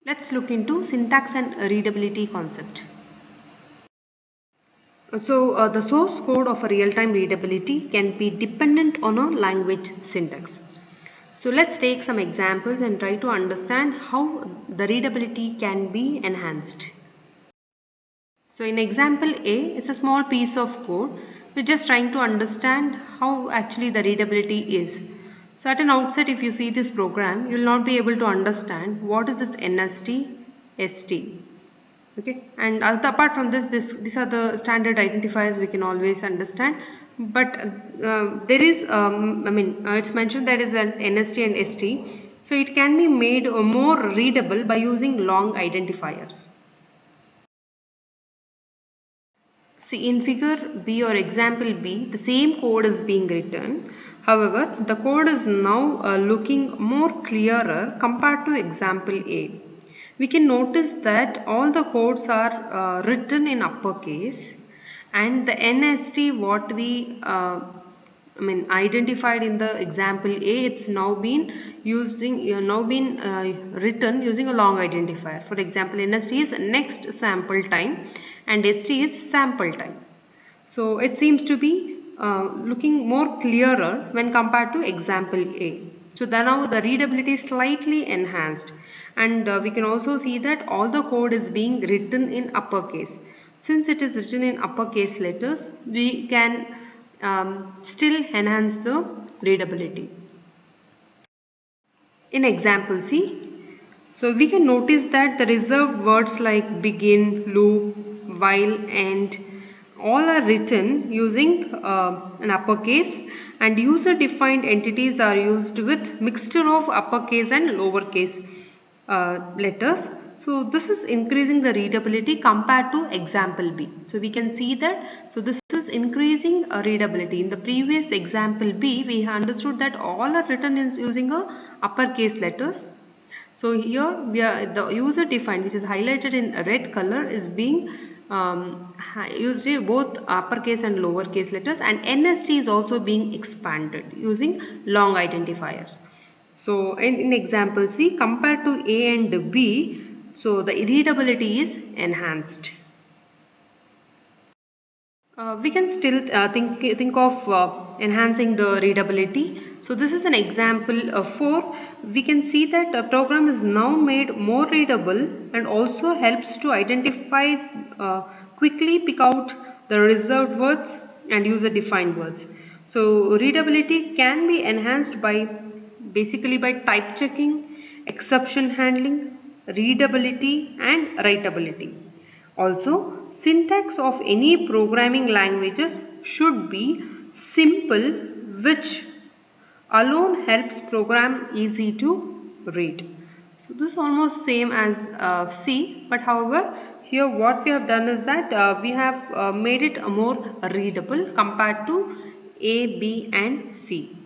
Let's look into syntax and readability concept. So the source code of a real-time readability can be dependent on a language syntax. So let's take some examples and try to understand how the readability can be enhanced. So in example A, it's a small piece of code. We're just trying to understand how actually the readability is. So at an outset, if you see this program, you'll not be able to understand what is this NST, ST. Okay, and apart from these are the standard identifiers we can always understand. But there is, it's mentioned there is an NST and ST. So it can be made more readable by using long identifiers. See, in figure B or example B, the same code is being written. However, the code is now looking more clearer compared to example A. We can notice that all the codes are written in uppercase, and the NST what we identified in the example A, it's now been written using a long identifier. For example, NST is next sample time and ST is sample time. So it seems to be looking more clearer when compared to example A. So now the readability is slightly enhanced, and we can also see that all the code is being written in uppercase. Since it is written in uppercase letters, we can still enhance the readability. In example C, so we can notice that the reserved words like begin, loop, while, end all are written using an uppercase, and user defined entities are used with mixture of uppercase and lowercase letters. So this is increasing the readability compared to example B. So we can see that, so this is increasing readability. In the previous example B, we understood that all are written in using a uppercase letters. So here we are, the user defined, which is highlighted in red color, is being used in both uppercase and lowercase letters, and NST is also being expanded using long identifiers. So in example C, compared to A and B, so the readability is enhanced. We can still think of enhancing the readability. So this is an example 4. We can see that the program is now made more readable and also helps to identify, quickly pick out the reserved words and user defined words. So readability can be enhanced by basically by type checking, exception handling, readability and writability. Also, syntax of any programming languages should be simple, which alone helps program easy to read. So this is almost same as C, but however here what we have done is that we have made it more readable compared to A, B and C.